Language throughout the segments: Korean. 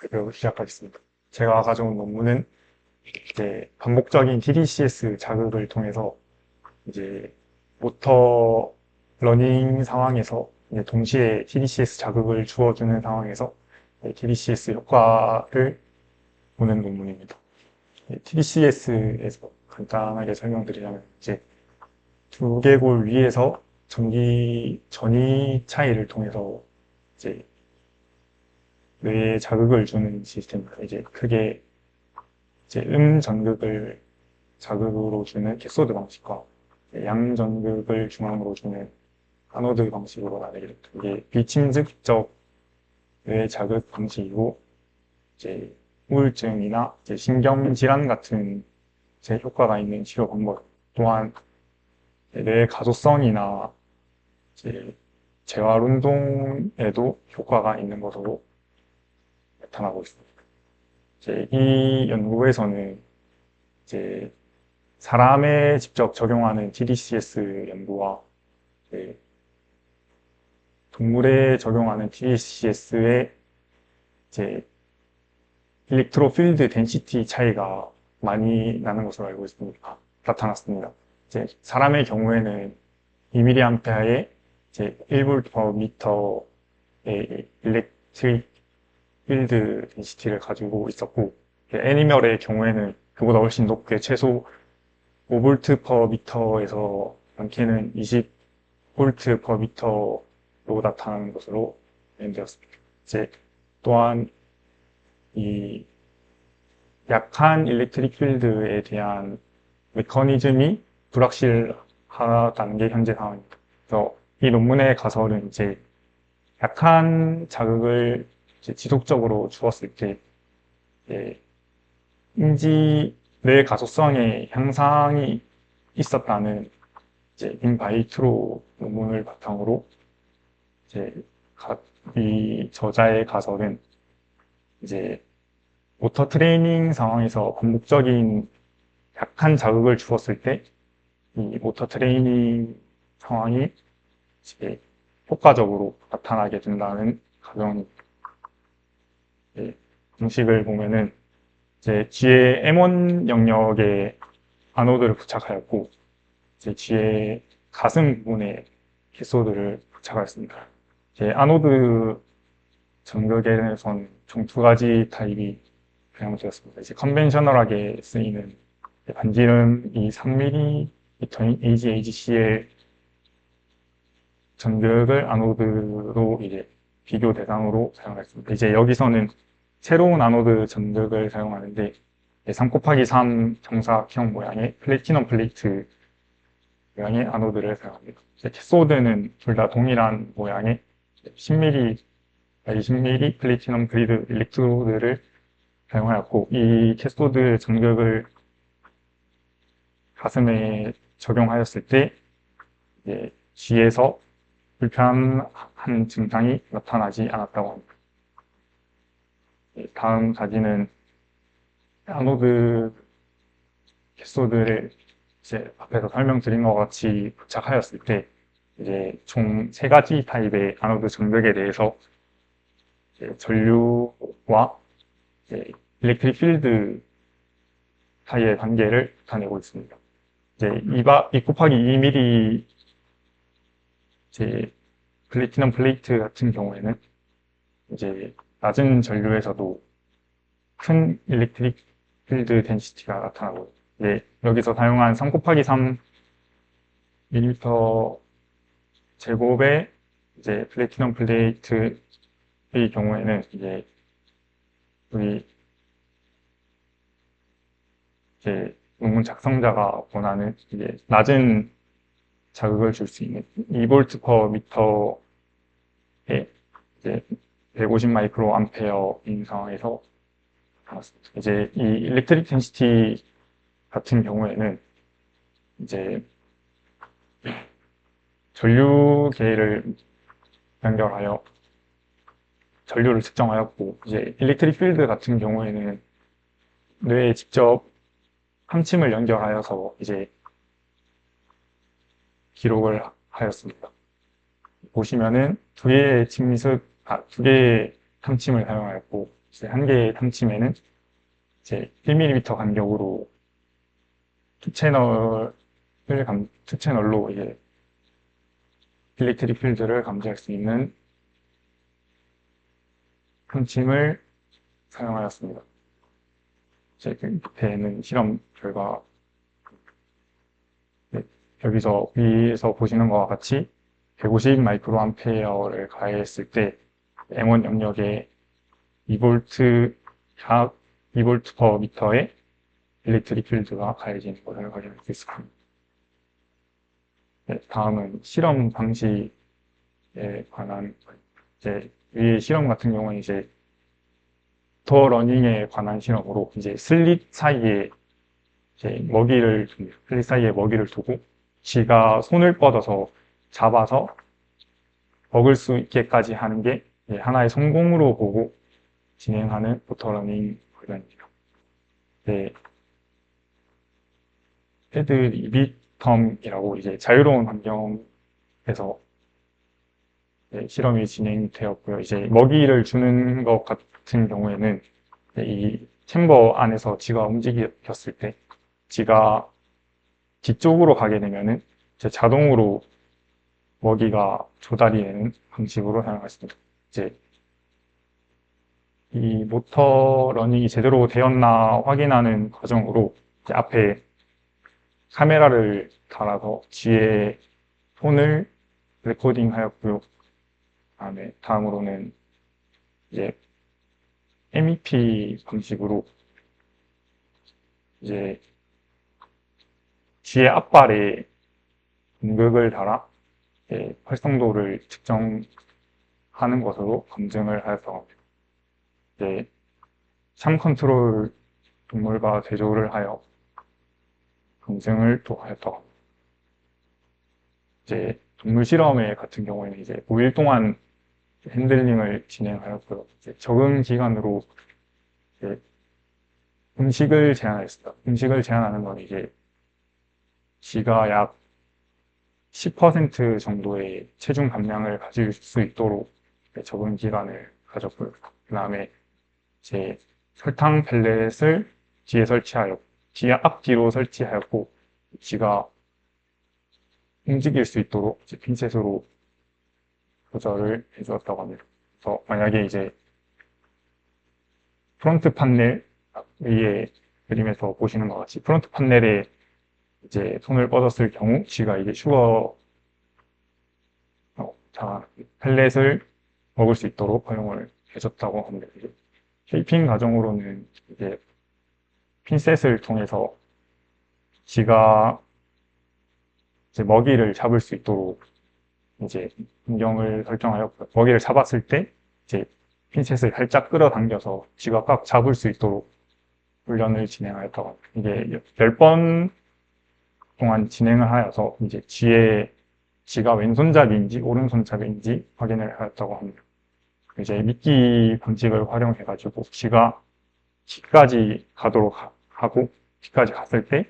발표 시작하겠습니다. 제가 가져온 논문은 이제 반복적인 TDCS 자극을 통해서 이제 모터 러닝 상황에서 이제 동시에 TDCS 자극을 주어주는 상황에서 TDCS 효과를 보는 논문입니다. TDCS에서 간단하게 설명드리자면 이제 두개골 위에서 전위 차이를 통해서 이제 뇌에 자극을 주는 시스템입니다. 이제 크게 이제 전극을 자극으로 주는 캐소드 방식과 양전극을 중앙으로 주는 아노드 방식으로 나뉘게 됩니다. 이게 비침습적 뇌 자극 방식이고 이제 우울증이나 이제 신경질환 같은 제 효과가 있는 치료 방법 또한 뇌 가소성이나 이제 재활 운동에도 효과가 있는 것으로 나타나고 있습니다. 이제 이 연구에서는 이제 사람에 직접 적용하는 TDCS 연구와 동물에 적용하는 TDCS의 이제 일렉트로필드 덴시티 차이가 많이 나는 것으로 알고 있습니다. 나타났습니다. 이제 사람의 경우에는 2mA에 이제 1V/m의 일렉트릭 필드 덴시티를 가지고 있었고, 애니멀의 경우에는 그보다 훨씬 높게 최소 5V/m에서 많게는 20V/m로 나타나는 것으로 되었습니다. 이제 또한 이 약한 일렉트릭 필드에 대한 메커니즘이 불확실하다는 게 현재 상황입니다. 그래서 이 논문의 가설은 이제 약한 자극을 이제 지속적으로 주었을 때 인지 뇌 가소성의 향상이 있었다는 이제 인바이트로 논문을 바탕으로 이제 이 저자의 가설은 이제 모터 트레이닝 상황에서 반복적인 약한 자극을 주었을 때 이 모터 트레이닝 상황이 이제 효과적으로 나타나게 된다는 가정입니다. 공식을 보면은 이제 G의 M1 영역에 아노드를 부착하였고 이제 G의 가슴 부분에 캐소드를 부착하였습니다. 이제 아노드 전극에선 총 두 가지 타입이 사용되었습니다. 이제 컨벤셔널하게 쓰이는 반지름이 3mm인 AGCL 전극을 아노드로 이제 비교 대상으로 사용했습니다. 이제 여기서는 새로운 아노드 전극을 사용하는데 3/3 정사각형 모양의 플래티넘 플레이트 모양의 아노드를 사용합니다. 캐소드는 둘 다 동일한 모양의 10mm, 20mm 플래티넘 그리드 일렉트로드를 사용하였고 이 캐소드 전극을 가슴에 적용하였을 때 G에서 불편한 증상이 나타나지 않았다고 합니다. 다음 사진은 아노드 캐소드를 이제 앞에서 설명드린 것 같이 부착하였을 때 이제 총 세 가지 타입의 아노드 전극에 대해서 전류와 일렉트릭 필드 사이의 관계를 나타내고 있습니다. 이제 2/2mm 이제 플래티넘 플레이트 같은 경우에는 이제 낮은 전류에서도 큰 일렉트릭 필드 덴시티가 나타나고 여기서 사용한 3/3 밀리미터 제곱의 이제 플래티넘 플레이트의 경우에는 이제 우리 이제 논문 작성자가 원하는 이제 낮은 자극을 줄 수 있는 2V/m에 이제 150 마이크로 암페어인 상황에서 나왔습니다. 이제 이 일렉트릭 덴시티 같은 경우에는 이제 전류계를 연결하여 전류를 측정하였고 이제 일렉트릭 필드 같은 경우에는 뇌에 직접 함침을 연결하여서 이제 기록을 하였습니다. 보시면은 두 개의 탐침을 사용하였고, 이제 한 개의 탐침에는 이제 1mm 간격으로 투 채널로 이제 일렉트릭 필드를 감지할 수 있는 탐침을 사용하였습니다. 이제 그 밑에는 실험 결과, 네, 여기서 위에서 보시는 것과 같이 150 마이크로 암페어를 가했을 때 M1 영역에 2V, 약 2V per 미터의 일렉트릭 필드가 가해지는 것을 확인할 수 있습니다. 네, 다음은 실험 방식에 관한, 이제 위의 실험 같은 경우는 이제 더 러닝에 관한 실험으로 이제 슬릿 사이에 슬릿 사이에 먹이를 두고 쥐가 손을 뻗어서 잡아서 먹을 수 있게까지 하는 게 하나의 성공으로 보고 진행하는 오토러닝 훈련입니다. 네, 패드 리비텀이라고 이제 자유로운 환경에서 실험이 진행되었고요. 이제 먹이를 주는 것 같은 경우에는 이 챔버 안에서 쥐가 움직였을 때 쥐가 뒤쪽으로 가게 되면은 이제 자동으로 먹이가 조달이 되는 방식으로 사용했습니다. 이제 이 모터 러닝이 제대로 되었나 확인하는 과정으로 이제 앞에 카메라를 달아서 쥐의 손을 레코딩하였고요. 다음으로는 이제 MEP 방식으로 이제 쥐의 앞발에 공극을 달아 활성도를 측정하는 것으로 검증을 하였다고 합니다. 이제 참 컨트롤 동물과 대조를 하여 검증을 또 하였다고 합니다. 이제 동물 실험회 같은 경우에는 이제 5일 동안 핸들링을 진행하였고요. 이제 적응 기간으로 이제 음식을 제한하였습니다. 음식을 제한하는 건 이제 쥐가 약 10% 정도의 체중 감량을 가질 수 있도록 적응 기간을 가졌고요. 그 다음에 이제 설탕 펠렛을 뒤에 설치하여 뒤에 앞뒤로 설치하였고 쥐가 움직일 수 있도록 이제 핀셋으로 조절을 해주었다고 합니다. 그래서 만약에 이제 프론트 판넬 위에 그림에서 보시는 것 같이 프론트 판넬에 이제 손을 뻗었을 경우 쥐가 이제 펠렛을 먹을 수 있도록 허용을 해줬다고 합니다. 쉐이핑 과정으로는 이제 핀셋을 통해서 쥐가 이제 먹이를 잡을 수 있도록 이제 환경을 설정하였고요. 먹이를 잡았을 때 이제 핀셋을 살짝 끌어당겨서 쥐가 꽉 잡을 수 있도록 훈련을 진행하였다고 합니다. 이게 10번 동안 진행을 하여서 이제 쥐가 왼손잡이인지 오른손잡이인지 확인을 하였다고 합니다. 이제 미끼 방식을 활용해가지고 쥐가 뒤까지 가도록 하고 뒤까지 갔을 때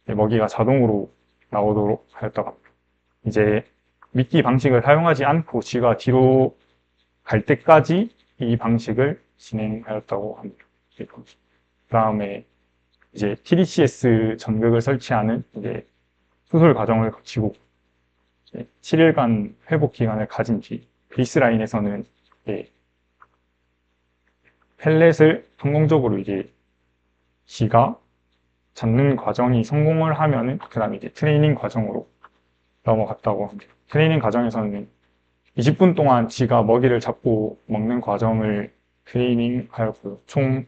먹이가 자동으로 나오도록 하였다고 합니다. 이제 미끼 방식을 사용하지 않고 쥐가 뒤로 갈 때까지 이 방식을 진행하였다고 합니다. 그 다음에 이제 TDCS 전극을 설치하는 이제 수술 과정을 거치고 7일간 회복 기간을 가진 뒤 베이스라인에서는 펠렛을 성공적으로 이제 쥐가 잡는 과정이 성공을 하면은 그 다음에 이제 트레이닝 과정으로 넘어갔다고 합니다. 트레이닝 과정에서는 20분 동안 쥐가 먹이를 잡고 먹는 과정을 트레이닝하였고요. 총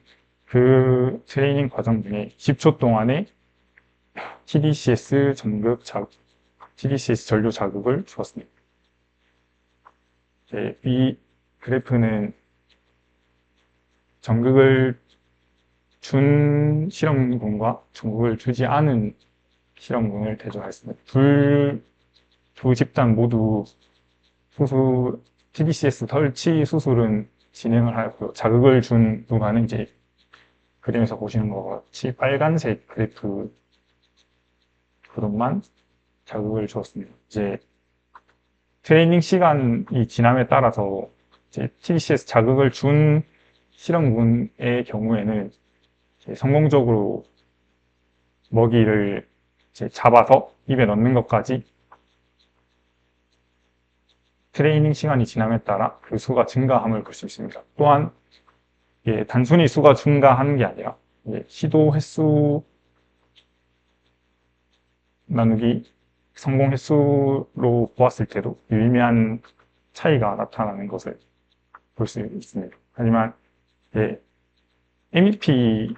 그 트레이닝 과정 중에 10초 동안에 TDCS 전류 자극을 주었습니다. 이 그래프는 전극을 준 실험군과 전극을 주지 않은 실험군을 대조하였습니다. 두 집단 모두 TDCS 설치 수술은 진행을 하였고요. 자극을 준 누가는 이제 그림에서 보시는 것 같이 빨간색 그래프 그룹만 자극을 주었습니다. 이제 트레이닝 시간이 지남에 따라서 이제 TDCS 자극을 준 실험군의 경우에는 이제 성공적으로 먹이를 이제 잡아서 입에 넣는 것까지 트레이닝 시간이 지남에 따라 그 수가 증가함을 볼 수 있습니다. 또한 단순히 수가 증가하는 게 아니라 시도 횟수 나누기 성공 횟수로 보았을 때도 유의미한 차이가 나타나는 것을 볼 수 있습니다. 하지만 MEP를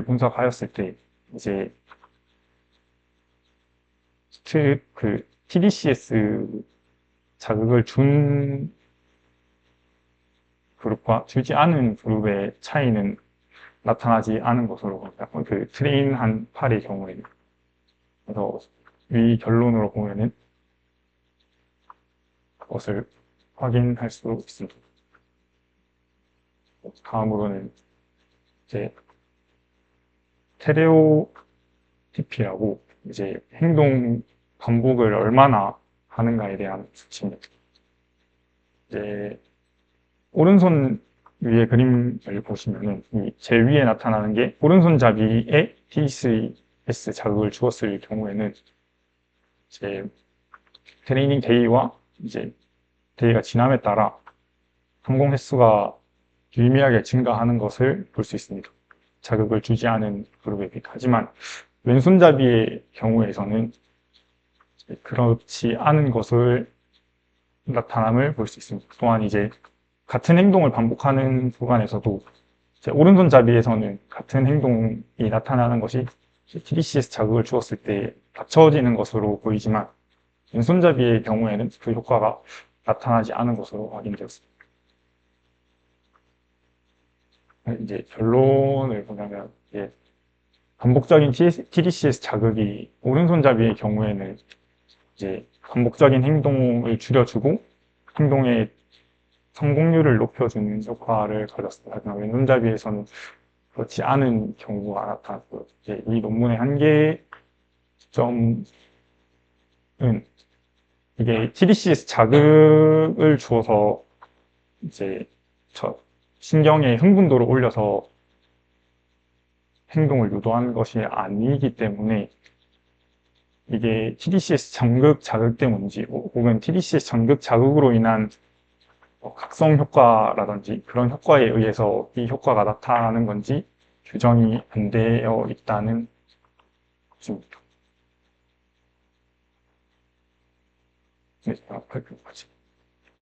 분석하였을 때 이제 그 TDCS 자극을 준 그룹과 주지 않은 그룹의 차이는 나타나지 않은 것으로 봅니다. 그 트레인한 팔의 경우에는. 그래서 이 결론으로 보면은 그것을 확인할 수 있습니다. 다음으로는 이제 스테레오티피라고 이제 행동 반복을 얼마나 하는가에 대한 수치입니다. 이제 오른손 위에 그림을 보시면은 제일 위에 나타나는 게 오른손잡이에 TDCS 자극을 주었을 경우에는 이제 트레이닝 데이와 이제 데이가 지남에 따라 성공 횟수가 유의미하게 증가하는 것을 볼 수 있습니다. 자극을 주지 않은 그룹에 비해. 하지만 왼손잡이의 경우에서는 그렇지 않은 것을 나타남을 볼 수 있습니다. 또한 이제 같은 행동을 반복하는 구간에서도 오른손잡이에서는 같은 행동이 나타나는 것이 TDCS 자극을 주었을 때 받쳐지는 것으로 보이지만 왼손잡이의 경우에는 그 효과가 나타나지 않은 것으로 확인되었습니다. 이제 결론을 보자면 반복적인 TDCS 자극이 오른손잡이의 경우에는 이제 반복적인 행동을 줄여주고 행동의 성공률을 높여주는 효과를 가졌습니다. 하지만 왼손잡이에서는 그렇지 않은 경우가 나타났고요. 이제 이 논문의 한계점은 이게 TDCS 자극을 주어서 이제 신경의 흥분도를 올려서 행동을 유도하는 것이 아니기 때문에 이게 TDCS 전극 자극 때문인지 혹은 TDCS 전극 자극으로 인한 각성 효과라든지 그런 효과에 의해서 이 효과가 나타나는 건지 규정이 안 되어 있다는 것입니다. 네, 발표까지.